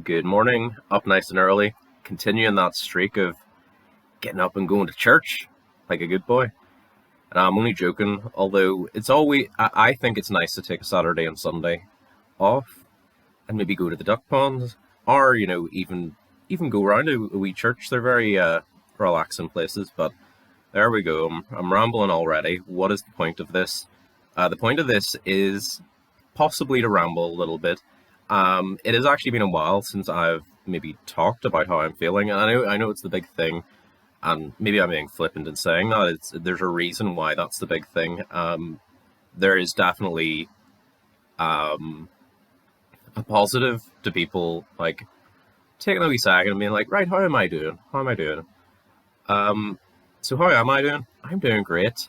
Good morning. Up nice and early. Continuing that streak of getting up and going to church like a good boy. And I'm only joking, although it's always, I think it's nice to take a Saturday and Sunday off and maybe go to the duck ponds or, even go around a wee church. They're very relaxing places, but there we go. I'm rambling already. What is the point of this? The point of this is possibly to ramble a little bit. It has actually been a while since I've maybe talked about how I'm feeling, and I know it's the big thing, and maybe I'm being flippant in saying that. There's a reason why that's the big thing. There is definitely um, a positive to people like taking a wee second and being like, right, how am I doing? How am I doing? Um, so how am I doing? I'm doing great.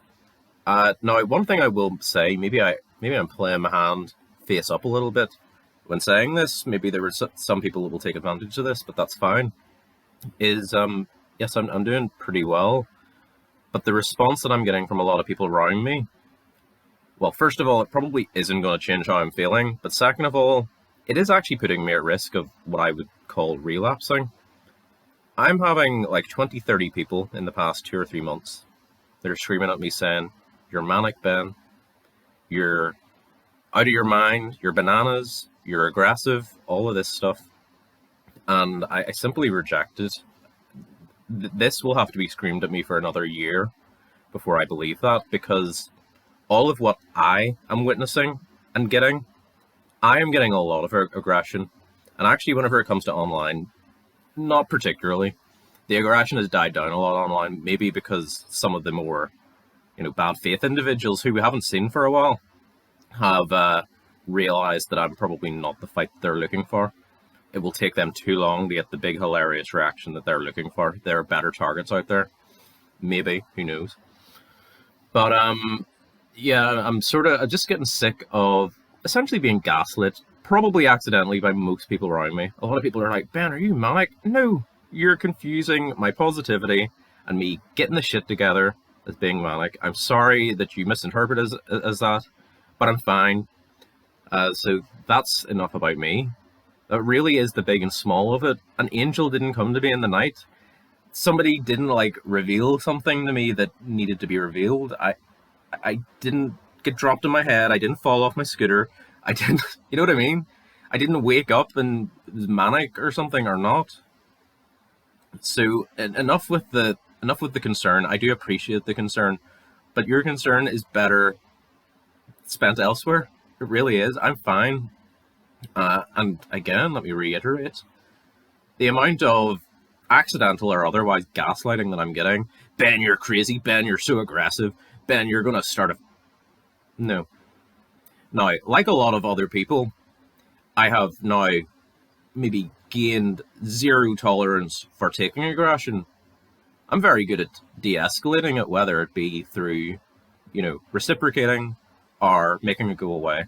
Now, one thing I will say, maybe I'm playing my hand face up a little bit when saying this. Maybe there were some people that will take advantage of this, but that's fine. Is yes, I'm doing pretty well, but the response that I'm getting from a lot of people around me, well, first of all, it probably isn't going to change how I'm feeling, but second of all, it is actually putting me at risk of what I would call relapsing. I'm having like 20, 30 people in the past 2 or 3 months that are screaming at me saying, "You're manic, Ben. You're out of your mind. You're bananas. You're aggressive." All of this stuff, and I simply reject it. This will have to be screamed at me for another year before I believe that, because all of what I am witnessing and getting, I am getting a lot of aggression, and actually, whenever it comes to online, not particularly. The aggression has died down a lot online, maybe because some of the more bad faith individuals who we haven't seen for a while have realized that I'm probably not the fight they're looking for. It will take them too long to get the big hilarious reaction that they're looking for. There are better targets out there. Maybe, who knows? But yeah, I'm sort of just getting sick of essentially being gaslit, probably accidentally by most people around me. A lot of people are like, "Ben, are you manic?" No, you're confusing my positivity and me getting the shit together as being manic. I'm sorry that you misinterpret as that, but I'm fine. So that's enough about me. That really is the big and small of it. An angel didn't come to me in the night. Somebody didn't like reveal something to me that needed to be revealed. I didn't get dropped in my head. I didn't fall off my scooter. I didn't, you know what I mean? I didn't wake up and it was manic or something or not. So enough with the concern. I do appreciate the concern, but your concern is better spent elsewhere. It really is. I'm fine. And again, let me reiterate the amount of accidental or otherwise gaslighting that I'm getting. "Ben, you're crazy. Ben, you're so aggressive. Ben, you're going to start a." No. Now, like a lot of other people, I have now maybe gained zero tolerance for taking aggression. I'm very good at de escalating it, whether it be through, reciprocating or making it go away.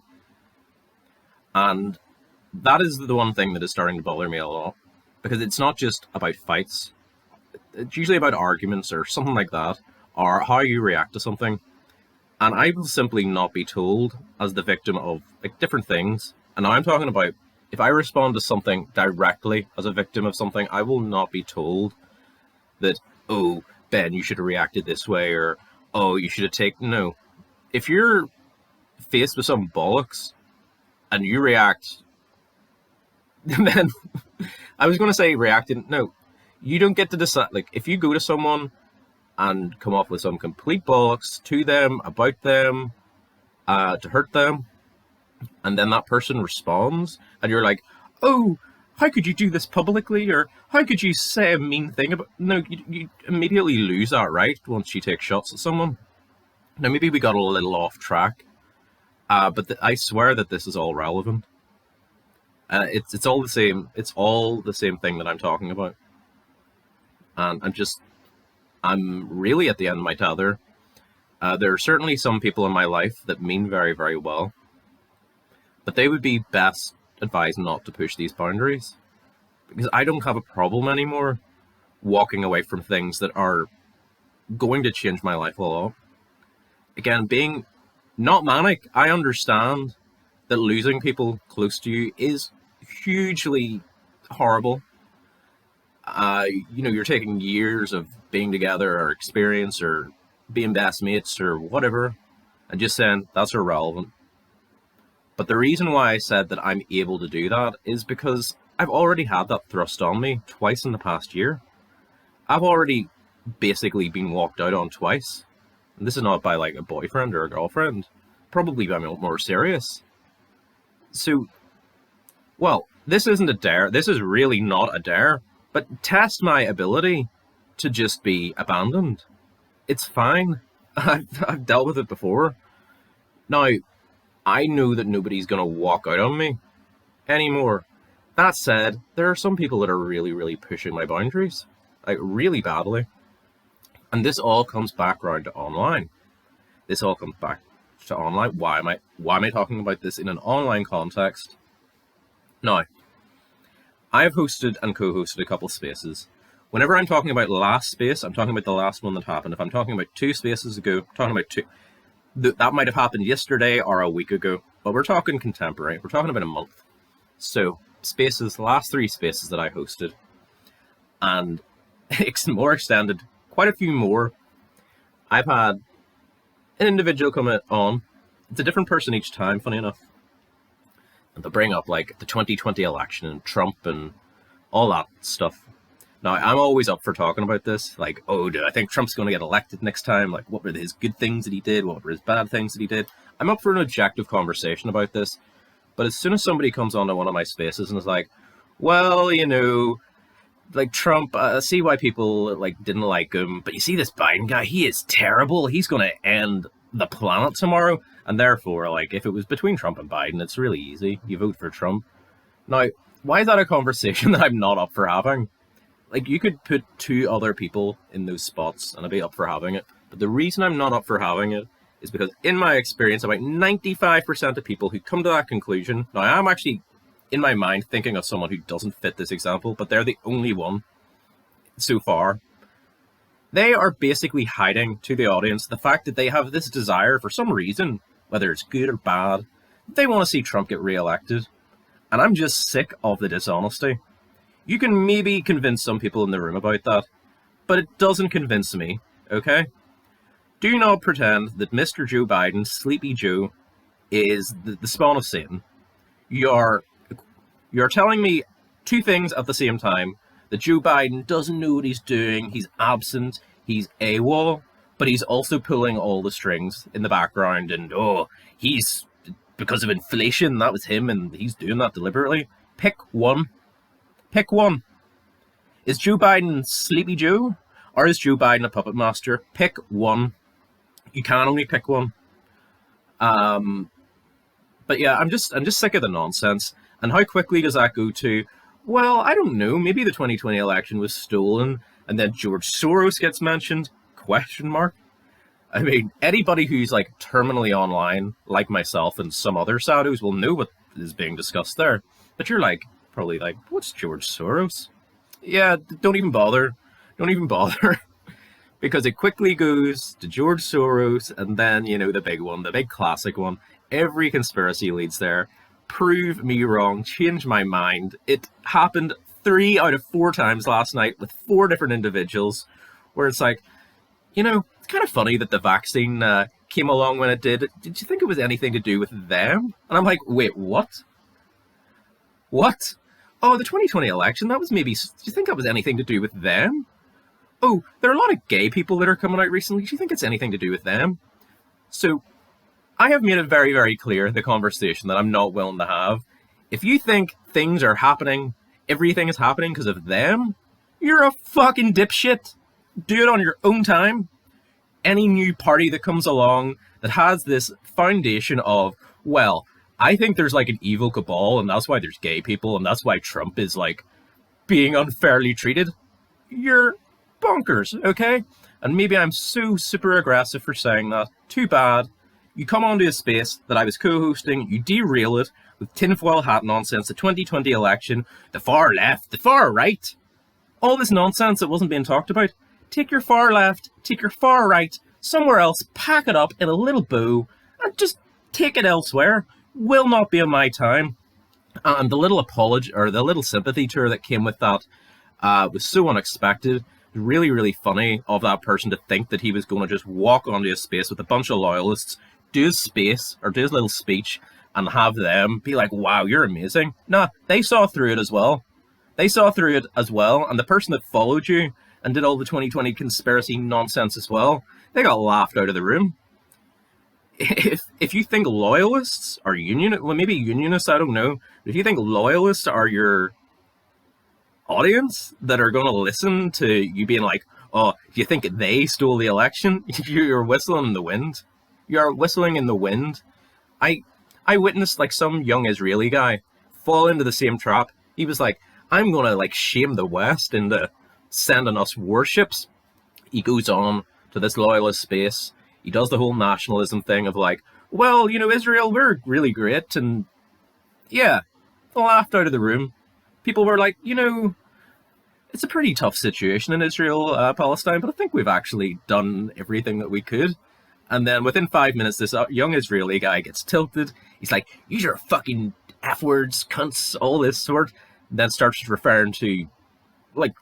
And that is the one thing that is starting to bother me a lot, because it's not just about fights. It's usually about arguments or something like that, or how you react to something. And I will simply not be told as the victim of like different things. And now I'm talking about if I respond to something directly as a victim of something, I will not be told that, "Oh, Ben, you should have reacted this way," or, "Oh, you should have taken." No. If you're faced with some bollocks and you react, then I was going to say reacting. No, you don't get to decide. Like, if you go to someone and come up with some complete bollocks to them, about them, to hurt them, and then that person responds, and you're like, "Oh, how could you do this publicly?" Or, "How could you say a mean thing about..." No, you immediately lose that right once you take shots at someone. Now, maybe we got a little off track, but I swear that this is all relevant. It's all the same. It's all the same thing that I'm talking about, and I'm really at the end of my tether. There are certainly some people in my life that mean very, very well, but they would be best advised not to push these boundaries, because I don't have a problem anymore walking away from things that are going to change my life a lot. Again, being not manic, I understand that losing people close to you is hugely horrible. You're taking years of being together or experience or being best mates or whatever, and just saying that's irrelevant. But the reason why I said that I'm able to do that is because I've already had that thrust on me twice in the past year. I've already basically been walked out on twice. And this is not by like a boyfriend or a girlfriend, probably by more serious. So, well, this isn't a dare. This is really not a dare. But test my ability to just be abandoned. It's fine. I've dealt with it before. Now, I know that nobody's going to walk out on me anymore. That said, there are some people that are really, really pushing my boundaries, like really badly. And this all comes back around to online. This all comes back to online. Why am I talking about this in an online context? Now, I have hosted and co-hosted a couple spaces. Whenever I'm talking about last space, I'm talking about the last one that happened. If I'm talking about 2 spaces ago, I'm talking about 2. That might have happened yesterday or a week ago, but we're talking contemporary. We're talking about a month. So, spaces, the last 3 spaces that I hosted, and it's more extended, quite a few more. I've had an individual come on. It's a different person each time, funny enough. And they'll bring up like the 2020 election and Trump and all that stuff. Now, I'm always up for talking about this. Like, oh, do I think Trump's going to get elected next time? Like, what were his good things that he did? What were his bad things that he did? I'm up for an objective conversation about this. But as soon as somebody comes onto one of my spaces and is like, well, like Trump, I see why people like didn't like him. But you see this Biden guy, he is terrible. He's going to end the planet tomorrow. And therefore, like, if it was between Trump and Biden, it's really easy. You vote for Trump. Now, why is that a conversation that I'm not up for having? Like, you could put 2 other people in those spots and I'd be up for having it. But the reason I'm not up for having it is because, in my experience, about 95% of people who come to that conclusion, now I'm actually, in my mind, thinking of someone who doesn't fit this example, but they're the only one so far. They are basically hiding to the audience the fact that they have this desire for some reason, whether it's good or bad, they want to see Trump get re-elected. And I'm just sick of the dishonesty. You can maybe convince some people in the room about that, but it doesn't convince me, okay? Do not pretend that Mr. Joe Biden, Sleepy Joe, is the spawn of Satan. You're telling me 2 things at the same time. That Joe Biden doesn't know what he's doing, he's absent, he's AWOL, but he's also pulling all the strings in the background, and he's, because of inflation, that was him, and he's doing that deliberately. Pick one. Pick one. Is Joe Biden Sleepy Joe, or is Joe Biden a puppet master? Pick one. You can only pick one. But yeah, I'm just sick of the nonsense. And how quickly does that go to, well, I don't know, maybe the 2020 election was stolen, and then George Soros gets mentioned? Question mark. I mean, anybody who's like terminally online, like myself and some other saddos, will know what is being discussed there. But you're like, probably like, what's George Soros? Yeah, don't even bother. Don't even bother. Because it quickly goes to George Soros, and then, the big one, the big classic one. Every conspiracy leads there. Prove me wrong, change my mind. It happened 3 out of 4 times last night with 4 different individuals, where it's like, it's kind of funny that the vaccine came along when it did. Did you think it was anything to do with them? And I'm like, wait, what? What? Oh, the 2020 election, that was maybe, do you think that was anything to do with them? Oh, there are a lot of gay people that are coming out recently. Do you think it's anything to do with them? So, I have made it very, very clear, the conversation that I'm not willing to have. If you think things are happening, everything is happening because of them, you're a fucking dipshit. Do it on your own time. Any new party that comes along that has this foundation of, well, I think there's like an evil cabal and that's why there's gay people and that's why Trump is like being unfairly treated, you're bonkers, okay? And maybe I'm so super aggressive for saying that. Too bad. You come onto a space that I was co-hosting, you derail it with tinfoil hat nonsense, the 2020 election, the far left, the far right. All this nonsense that wasn't being talked about. Take your far left, take your far right, somewhere else, pack it up in a little bow, and just take it elsewhere. Will not be on my time. And the little apology or the little sympathy tour that came with that was so unexpected. Really, really funny of that person to think that he was going to just walk onto a space with a bunch of loyalists, do his space or do his little speech, and have them be like, "Wow, you're amazing." Nah, they saw through it as well. They saw through it as well, and the person that followed you and did all the 2020 conspiracy nonsense as well, they got laughed out of the room. If you think loyalists are union, well, maybe unionists, I don't know. If you think loyalists are your audience that are going to listen to you being like, "Oh, do you think they stole the election?" You're whistling in the wind. You're whistling in the wind. I I witnessed like some young Israeli guy fall into the same trap. He was like, "I'm going to like shame the West into sending us warships." He goes on to this loyalist space. He does the whole nationalism thing of like, "Well, Israel, we're really great." And yeah, laughed out of the room. People were like, it's a pretty tough situation in Israel, Palestine, but I think we've actually done everything that we could. And then within 5 minutes, this young Israeli guy gets tilted. He's like, "These are fucking F words, cunts, all this sort." Then starts referring to like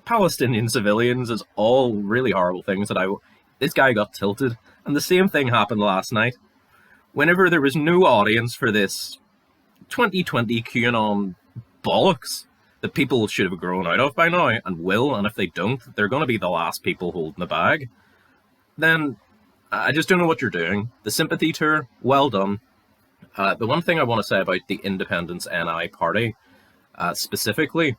Palestinian civilians as all really horrible things this guy got tilted. And the same thing happened last night. Whenever there was no audience for this 2020 QAnon bollocks that people should have grown out of by now and will, and if they don't, they're going to be the last people holding the bag, then I just don't know what you're doing. The sympathy tour, well done. The one thing I want to say about the Independence NI party specifically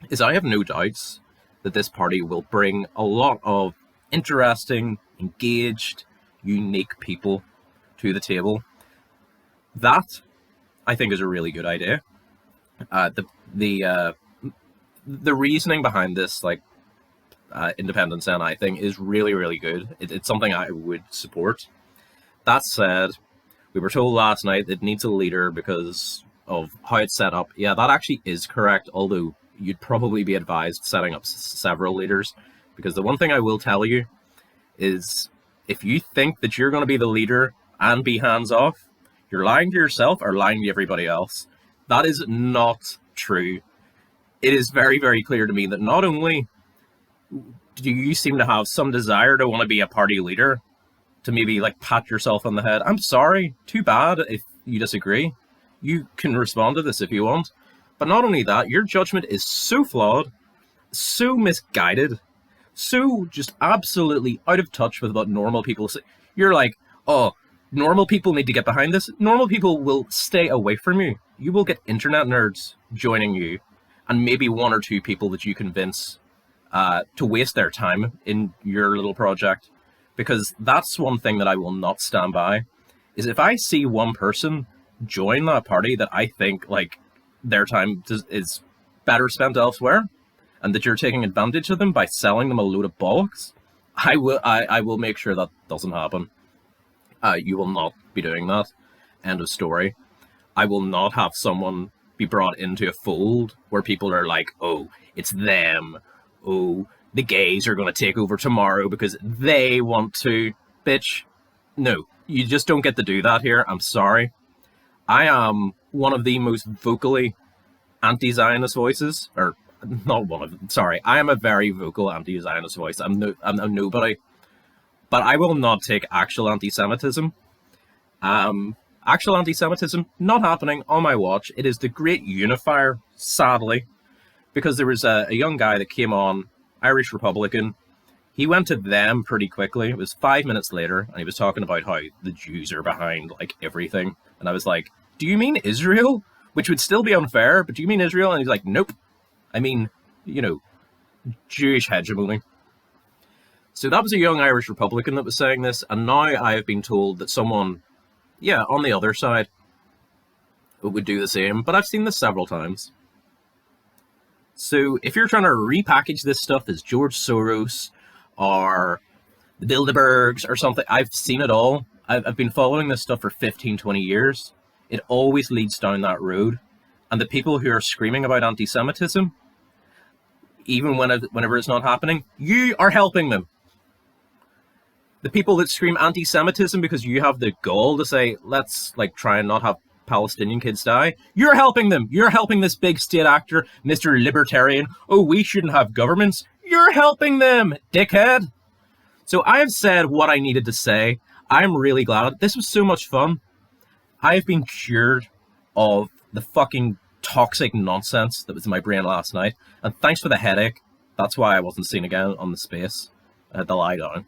is I have no doubts that this party will bring a lot of interesting, engaged, unique people to the table. That, I think, is a really good idea. The reasoning behind this, like, Independence NI thing is really, really good. It's something I would support. That said, we were told last night it needs a leader because of how it's set up. Yeah, that actually is correct, although you'd probably be advised setting up several leaders, because the one thing I will tell you is if you think that you're going to be the leader and be hands off, you're lying to yourself or lying to everybody else. That is not true. It is very, very clear to me that not only do you seem to have some desire to want to be a party leader, to maybe like pat yourself on the head. I'm sorry, too bad if you disagree. You can respond to this if you want. But not only that, your judgment is so flawed, so misguided, so just absolutely out of touch with what normal people say. You're like, "Oh, normal people need to get behind this." Normal people will stay away from you. You will get internet nerds joining you, and maybe one or two people that you convince to waste their time in your little project. Because that's one thing that I will not stand by, is if I see one person join that party that I think like their time is better spent elsewhere, and that you're taking advantage of them by selling them a load of bollocks, I will make sure that doesn't happen. You will not be doing that. End of story. I will not have someone be brought into a fold where people are like, "Oh, it's them. Oh, the gays are going to take over tomorrow because they want to." Bitch, no, you just don't get to do that here. I'm sorry. I am one of the most vocally anti-Zionist voices, or not one of them. Sorry, I am a very vocal anti-Zionist voice. I'm nobody, but I will not take actual anti-Semitism. Actual anti-Semitism not happening on my watch. It is the great unifier, sadly, because there was a young guy that came on, Irish Republican. He went to them pretty quickly. It was 5 minutes later, and he was talking about how the Jews are behind like everything. And I was like, "Do you mean Israel?" Which would still be unfair, but do you mean Israel? And he's like, "Nope. I mean, Jewish hegemony." So that was a young Irish Republican that was saying this, and now I have been told that someone, on the other side, would do the same. But I've seen this several times. So if you're trying to repackage this stuff as George Soros or the Bilderbergs or something, I've seen it all. I've been following this stuff for 15, 20 years. It always leads down that road. And the people who are screaming about anti-Semitism, even whenever it's not happening, you are helping them. The people that scream anti-Semitism because you have the gall to say, "Let's like try and not have Palestinian kids die. You're helping them. You're helping this big state actor, Mr. Libertarian. Oh, we shouldn't have governments. You're helping them, dickhead. So I have said what I needed to say. I'm really glad. This was so much fun. I have been cured of the fucking toxic nonsense that was in my brain last night. And thanks for the headache. That's why I wasn't seen again on the space. I had to lie down.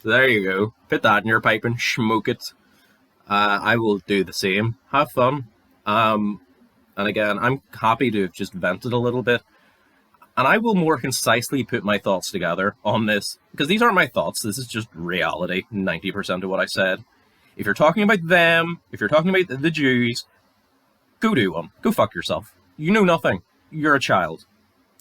So there you go. Put that in your pipe and smoke it. I will do the same. Have fun. And again, I'm happy to have just vented a little bit. And I will more concisely put my thoughts together on this. Because these aren't my thoughts. This is just reality. 90% of what I said. If you're talking about them, if you're talking about the Jews, go do one. Go fuck yourself. You know nothing. You're a child.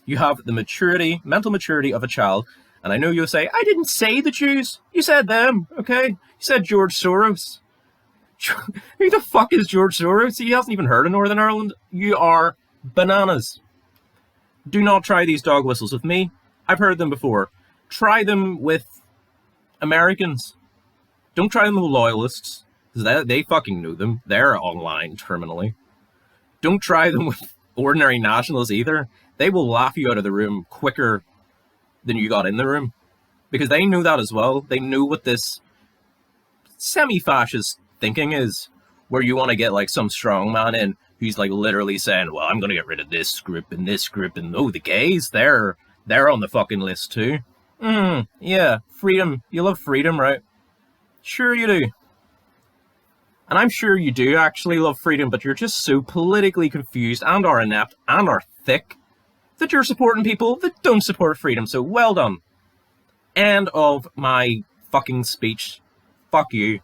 You have the maturity, mental maturity of a child. And I know you'll say, I didn't say the Jews. You said them, okay? You said George Soros. Who the fuck is George Soros? He hasn't even heard of Northern Ireland. You are bananas. Do not try these dog whistles with me. I've heard them before. Try them with Americans. Don't try them with loyalists. Because they fucking know them. They're online terminally. Don't try them with ordinary nationals either. They will laugh you out of the room quicker than you got in the room. Because they know that as well. They know what this semi-fascist thinking is. Where you want to get like some strong man in who's like literally saying, well, I'm going to get rid of this group and this group. And oh, the gays, they're on the fucking list too. Yeah, freedom. You love freedom, right? Sure you do. And I'm sure you do actually love freedom, but you're just so politically confused and are inept and are thick that you're supporting people that don't support freedom. So well done. End of my fucking speech. Fuck you.